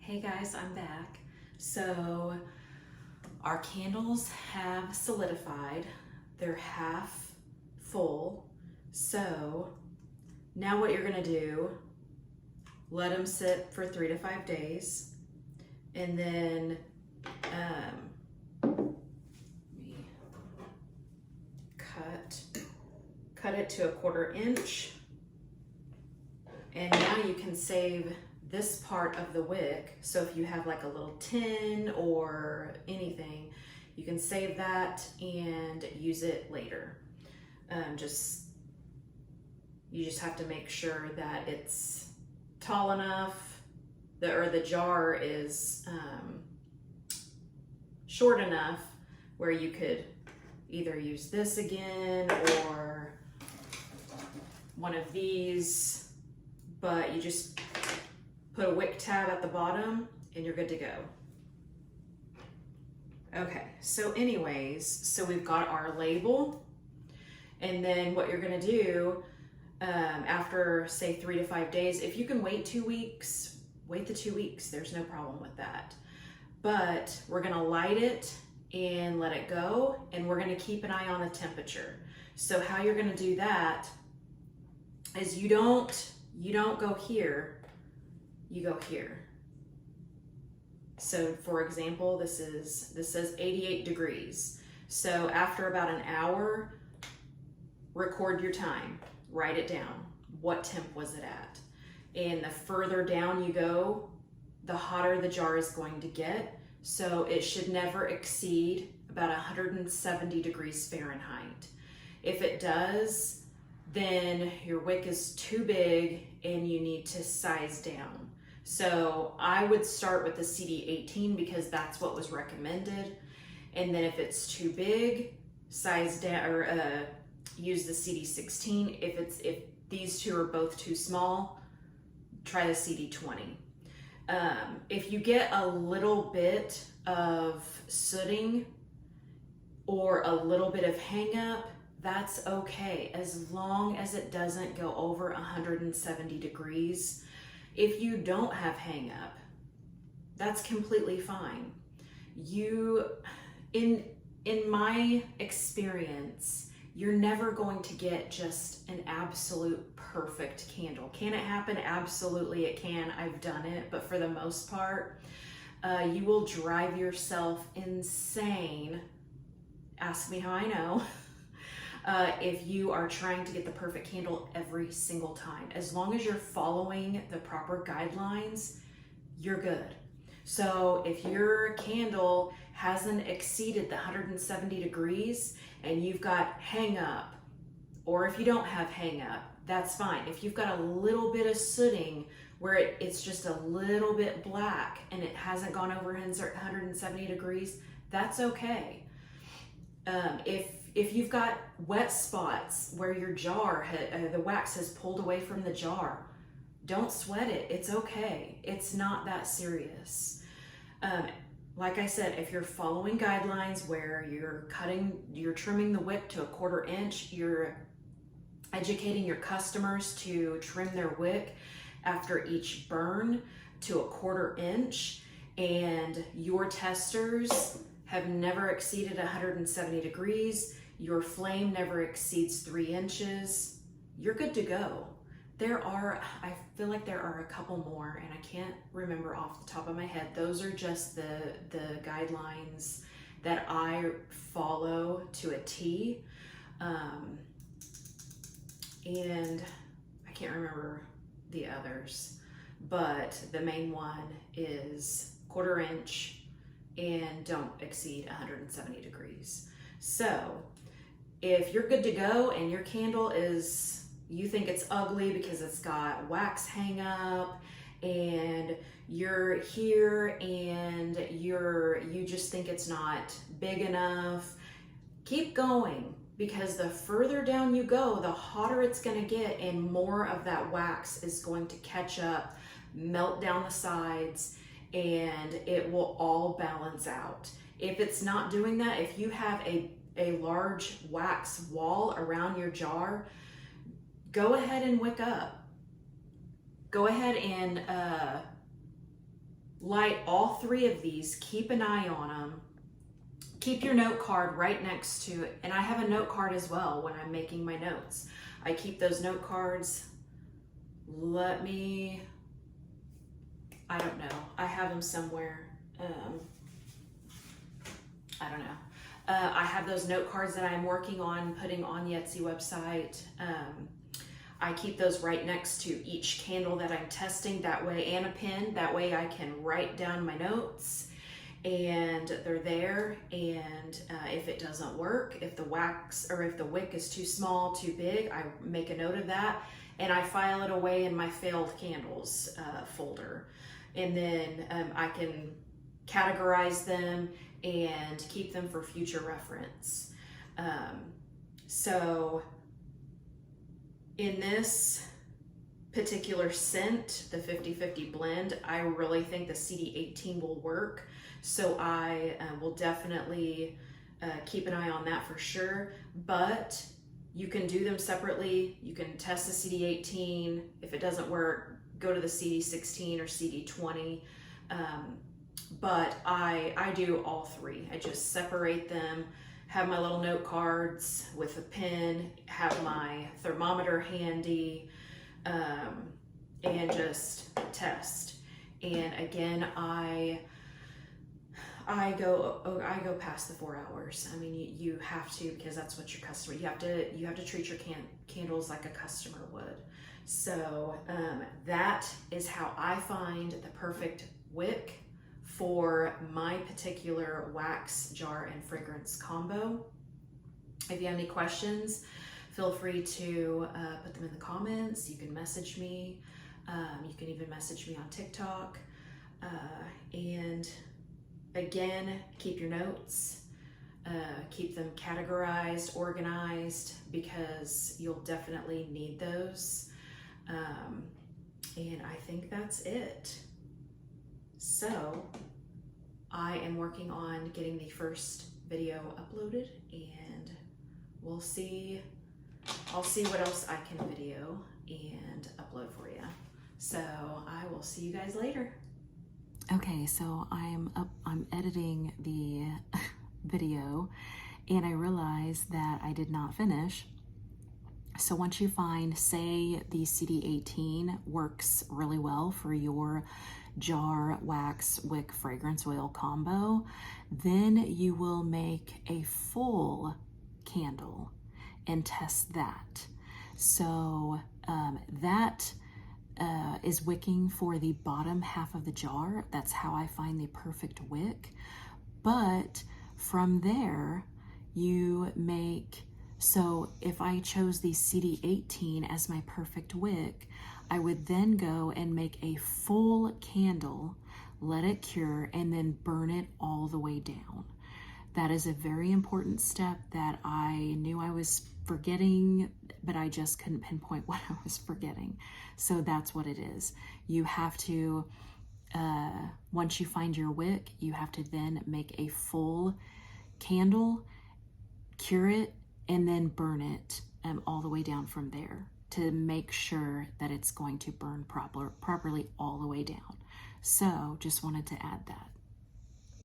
Hey guys, I'm back. So our candles have solidified. They're half full. So now what you're gonna do, let them sit for 3 to 5 days, and then let me cut it to 1/4 inch. And now you can save this part of the wick. So if you have like a little tin or anything, you can save that and use it later. You just have to make sure that it's tall enough, or the jar is short enough where you could either use this again or one of these, but you just put a wick tab at the bottom and you're good to go. Okay, so anyways, so we've got our label, and then what you're gonna do after say 3 to 5 days, if you can wait 2 weeks, wait the 2 weeks, there's no problem with that. But we're gonna light it and let it go, and we're gonna keep an eye on the temperature. So how you're gonna do that is you don't go here, you go here. So for example, this says 88 degrees. So after about an hour, record your time, write it down. What temp was it at? And the further down you go, the hotter the jar is going to get. So it should never exceed about 170 degrees Fahrenheit. If it does, then your wick is too big and you need to size down. So I would start with the CD18 because that's what was recommended. And then if it's too big, size down, or use the CD16. If these two are both too small, try the CD20. If you get a little bit of sooting or a little bit of hang up, that's okay, as long as it doesn't go over 170 degrees. If you don't have hang up, that's completely fine. In my experience, you're never going to get just an absolute perfect candle. Can it happen? Absolutely it can. I've done it, but for the most part, you will drive yourself insane. Ask me how I know. If you are trying to get the perfect candle every single time. As long as you're following the proper guidelines, you're good. So if your candle hasn't exceeded the 170 degrees and you've got hang up, or if you don't have hang up, that's fine. If you've got a little bit of sooting where it's just a little bit black and it hasn't gone over 170 degrees, that's okay. If you've got wet spots where your jar, the wax has pulled away from the jar, don't sweat it. It's okay. It's not that serious. Like I said, if you're following guidelines where you're trimming the wick to 1/4 inch, you're educating your customers to trim their wick after each burn to 1/4 inch, and your testers have never exceeded 170 degrees, your flame never exceeds 3 inches, you're good to go. I feel like there are a couple more, and I can't remember off the top of my head. Those are just the guidelines that I follow to a T. And I can't remember the others, but the main one is 1/4 inch and don't exceed 170 degrees. So if you're good to go and your candle you think it's ugly because it's got wax hang up, and you're here and you just think it's not big enough, keep going, because the further down you go, the hotter it's going to get and more of that wax is going to catch up, melt down the sides, and it will all balance out. If it's not doing that, if you have a large wax wall around your jar, go ahead and wick up. Go ahead and light all 3 of these, keep an eye on them. Keep your note card right next to it. And I have a note card as well when I'm making my notes. I keep those note cards. I don't know. I have them somewhere. I don't know. I have those note cards that I'm working on putting on the Etsy website. I keep those right next to each candle that I'm testing that way, and a pen. That way I can write down my notes and they're there. And if it doesn't work, if the wax or if the wick is too small, too big, I make a note of that and I file it away in my failed candles folder. And then I can categorize them and keep them for future reference. So in this particular scent, the 50-50 blend, I really think the CD18 will work. So I will definitely keep an eye on that for sure. But you can do them separately. You can test the CD18. If it doesn't work, go to the CD16 or CD20. But I do all 3. I just separate them, have my little note cards with a pen, have my thermometer handy, and just test. And again, I go past the 4 hours. I mean, you have to, because that's what your customer, you have to treat your candles like a customer would. So that is how I find the perfect wick for my particular wax, jar, and fragrance combo. If you have any questions, feel free to put them in the comments. You can message me. You can even message me on TikTok. And again, keep your notes. Keep them categorized, organized, because you'll definitely need those. And I think that's it. So I am working on getting the first video uploaded, and we'll see. I'll see what else I can video and upload for you. So I will see you guys later. Okay, so I'm editing the video, and I realized that I did not finish. So once you find, say the CD18 works really well for your jar, wax, wick, fragrance oil combo, then you will make a full candle and test that. So that is wicking for the bottom half of the jar. That's how I find the perfect wick. But from there, you make, so if I chose the CD18 as my perfect wick, I would then go and make a full candle, let it cure, and then burn it all the way down. That is a very important step that I knew I was forgetting, but I just couldn't pinpoint what I was forgetting. So that's what it is. You have to, once you find your wick, you have to then make a full candle, cure it, and then burn it all the way down from there to make sure that it's going to burn properly all the way down. So just wanted to add that.